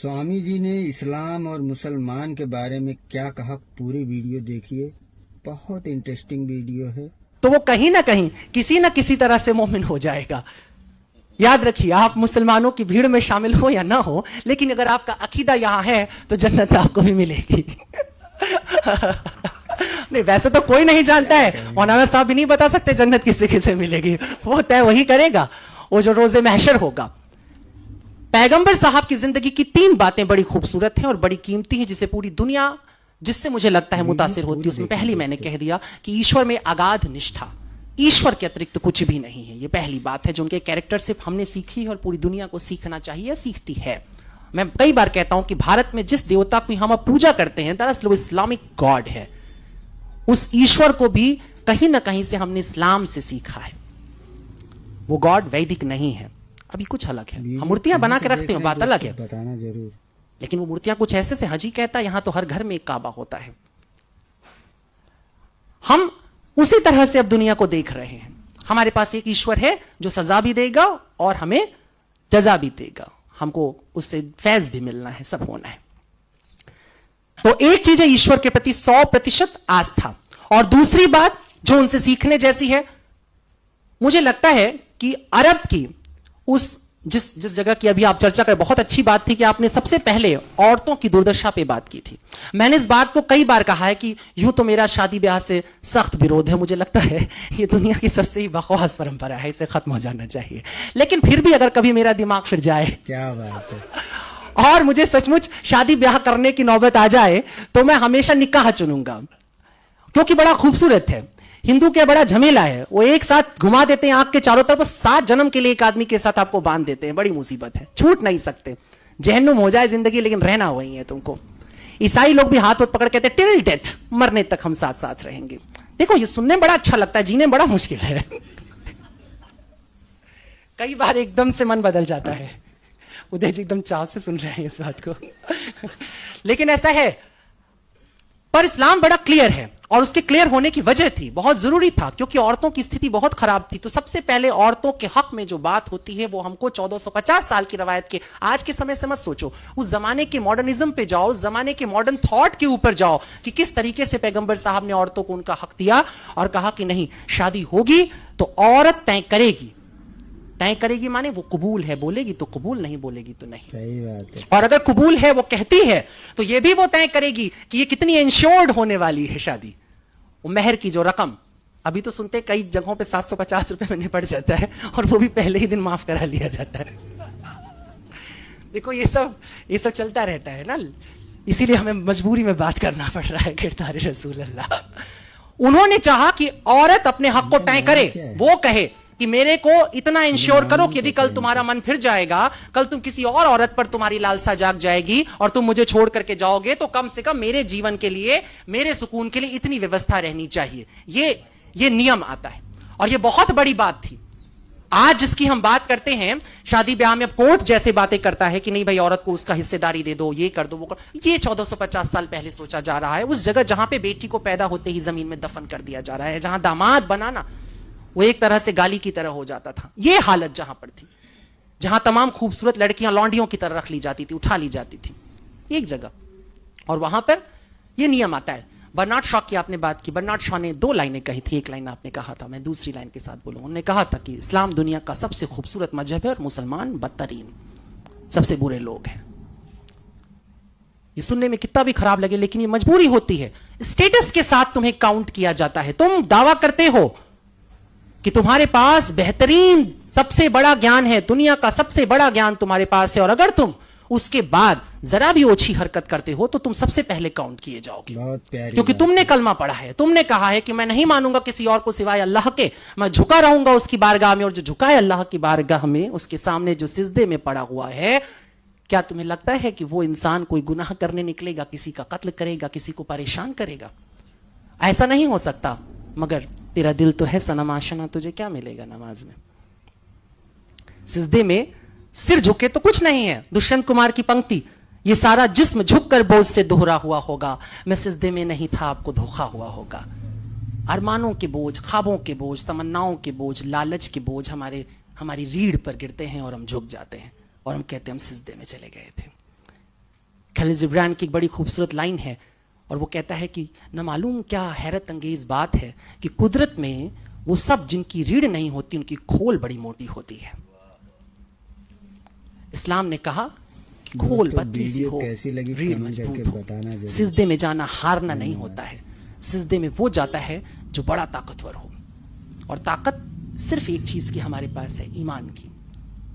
स्वामी जी ने इस्लाम और मुसलमान के बारे में क्या कहा, पूरी वीडियो देखिए, बहुत इंटरेस्टिंग वीडियो है। तो वो कहीं ना कहीं किसी ना किसी तरह से मोमिन हो जाएगा। याद रखिए, आप मुसलमानों की भीड़ में शामिल हो या ना हो, लेकिन अगर आपका अकीदा यहां है तो जन्नत आपको भी मिलेगी। नहीं, वैसे तो कोई नहीं जानता है, मौलाना साहब भी नहीं बता सकते जन्नत किसे किसे मिलेगी, वो तय वही करेगा, वो जो रोजे महशर होगा। पैगंबर साहब की जिंदगी की 3 बातें बड़ी खूबसूरत हैं और बड़ी कीमती हैं, जिसे पूरी दुनिया, जिससे मुझे लगता है मुतासिर होती है। उसमें पहली मैंने कह दिया कि ईश्वर में अगाध निष्ठा, ईश्वर के अतिरिक्त कुछ भी नहीं है। ये पहली बात है जो उनके कैरेक्टर से हमने सीखी है और पूरी दुनिया को सीखना चाहिए, सीखती है। मैं कई बार कहता हूं कि भारत में जिस देवता की हम पूजा करते हैं, दरअसल वो इस्लामिक गॉड है। उस ईश्वर को भी कहीं ना कहीं से हमने इस्लाम से सीखा है। वो गॉड वैदिक नहीं है, अभी कुछ अलग है। हम मूर्तियां बना के रखते हैं, बात अलग है, बताना जरूर। लेकिन वो मूर्तियां कुछ ऐसे से हजी कहता है, यहां तो हर घर में एक काबा होता है। हम उसी तरह से अब दुनिया को देख रहे हैं। हमारे पास एक ईश्वर है जो सजा भी देगा और हमें जजा भी देगा, हमको उससे फैज भी मिलना है, सब होना है। तो एक चीज है ईश्वर के प्रति 100% आस्था, और दूसरी बात जो उनसे सीखने जैसी है, मुझे लगता है कि अरब की उस जिस जगह की अभी आप चर्चा करें, बहुत अच्छी बात थी कि आपने सबसे पहले औरतों की दुर्दशा पे बात की थी। मैंने इस बात को कई बार कहा है कि यूं तो मेरा शादी ब्याह से सख्त विरोध है, मुझे लगता है ये दुनिया की सबसे ही बकवास परंपरा है, इसे खत्म हो जाना चाहिए। लेकिन फिर भी अगर कभी मेरा दिमाग फिर जाए, क्या बात है, और मुझे सचमुच शादी ब्याह करने की नौबत आ जाए, तो मैं हमेशा निकाह चुनूंगा, क्योंकि बड़ा खूबसूरत है। हिंदू क्या बड़ा झमेला है, वो एक साथ घुमा देते हैं आंख के चारों तरफ, 7 जन्म के लिए एक आदमी के साथ आपको बांध देते हैं, बड़ी मुसीबत है, छूट नहीं सकते। जहन्नुम हो जाए जिंदगी, लेकिन रहना वही है तुमको। ईसाई लोग भी हाथ हाथ पकड़ कहते हैं टिल डेथ, मरने तक हम साथ साथ रहेंगे। देखो, ये सुनने में बड़ा अच्छा लगता है, जीने में बड़ा मुश्किल है। कई बार एकदम से मन बदल जाता है। उदय जी एकदम चाव से सुन रहे हैं इस बात को। लेकिन ऐसा है, पर इस्लाम बड़ा क्लियर है, और उसके क्लियर होने की वजह थी, बहुत जरूरी था, क्योंकि औरतों की स्थिति बहुत खराब थी। तो सबसे पहले औरतों के हक में जो बात होती है, वो हमको 1450 साल की रवायत के, आज के समय से मत सोचो, उस जमाने के मॉडर्निज्म पे जाओ, उस जमाने के मॉडर्न थॉट के ऊपर जाओ कि किस तरीके से पैगंबर साहब ने औरतों को उनका हक दिया और कहा कि नहीं, शादी होगी तो औरत तय करेगी। तय करेगी माने वो कबूल है बोलेगी तो कबूल, नहीं बोलेगी तो नहीं। सही बात है। और अगर कबूल है, वो कहती है, तो ये भी वो तय करेगी कि ये कितनी इंश्योर्ड होने वाली है शादी। वो मेहर की जो रकम, अभी तो सुनते कई जगहों पे 750 रुपए में निपट जाता है, और वो भी पहले ही दिन माफ करा लिया जाता है। देखो, ये सब चलता रहता है ना, इसीलिए हमें मजबूरी में बात करना पड़ रहा है। गिरधारी रसूल अल्लाह, उन्होंने चाहा कि औरत अपने हक को तय करे, वो कहे कि मेरे को इतना इंश्योर करो कि यदि कल तुम्हारा मन फिर जाएगा, कल तुम किसी और औरत पर तुम्हारी लालसा जाग जाएगी और तुम मुझे छोड़ करके जाओगे, तो कम से कम मेरे जीवन के लिए, मेरे सुकून के लिए इतनी व्यवस्था रहनी चाहिए। ये नियम आता है, और ये बहुत बड़ी बात थी। आज जिसकी हम बात करते हैं, शादी ब्याह में कोर्ट जैसे बातें करता है कि नहीं भाई, औरत को उसका हिस्सेदारी दे दो, ये कर दो, वो कर, ये 1450 साल पहले सोचा जा रहा है। उस जगह जहां पे बेटी को पैदा होते ही जमीन में दफन कर दिया जा रहा है, जहां दामाद बनाना वो एक तरह से गाली की तरह हो जाता था। ये हालत जहां पर थी, जहां तमाम खूबसूरत लड़कियां लौंडियों की तरह रख ली जाती थी, उठा ली जाती थी एक जगह, और वहां पर यह नियम आता है। बर्नार्ड शॉ की आपने बात की, बर्नार्ड शॉ ने 2 लाइनें कही थी, एक लाइन आपने कहा था, मैं दूसरी लाइन के साथ बोलूं। उन्होंने कहा था कि इस्लाम दुनिया का सबसे खूबसूरत मजहब है और मुसलमान बदतरीन, सबसे बुरे लोग हैं। ये सुनने में कितना भी खराब लगे, लेकिन ये मजबूरी होती है। स्टेटस के साथ तुम्हें काउंट किया जाता है। तुम दावा करते हो कि तुम्हारे पास बेहतरीन सबसे बड़ा ज्ञान है, दुनिया का सबसे बड़ा ज्ञान तुम्हारे पास है, और अगर तुम उसके बाद जरा भी ओछी हरकत करते हो तो तुम सबसे पहले काउंट किए जाओगे, क्योंकि तुमने कलमा पढ़ा है, तुमने कहा है कि मैं नहीं मानूंगा किसी और को सिवाय अल्लाह के, मैं झुका रहूंगा उसकी बारगाह में, और जो झुका है अल्लाह की बारगाह में, उसके सामने जो सिजदे में पड़ा हुआ है, क्या तुम्हें लगता है कि वो इंसान कोई गुनाह करने निकलेगा, किसी का कत्ल करेगा, किसी को परेशान करेगा? ऐसा नहीं हो सकता। मगर तेरा दिल तो है सनम आशना, तुझे क्या मिलेगा नमाज में? सिजदे में सिर झुके तो कुछ नहीं है। दुष्यंत कुमार की पंक्ति, ये सारा जिस्म झुककर बोझ से दोहरा हुआ होगा, मैं सिजदे में नहीं था आपको धोखा हुआ होगा। अरमानों के बोझ, ख्वाबों के बोझ, तमन्नाओं के बोझ, लालच के बोझ हमारी रीढ़ पर गिरते हैं और हम झुक जाते हैं और हम कहते हैं हम सिजदे में चले गए थे। खलील जिब्रान की एक बड़ी खूबसूरत लाइन है, और वो कहता है कि न मालूम क्या हैरत अंगेज बात है कि कुदरत में वो सब जिनकी रीढ़ नहीं होती उनकी खोल बड़ी मोटी होती है। इस्लाम ने कहा कि खोल पतली सी हो, रीढ़ मजबूत हो। सिजदे में जाना हारना नहीं होता है, सिजदे में वो जाता है जो बड़ा ताकतवर हो, और ताकत सिर्फ एक चीज की हमारे पास है, ईमान की।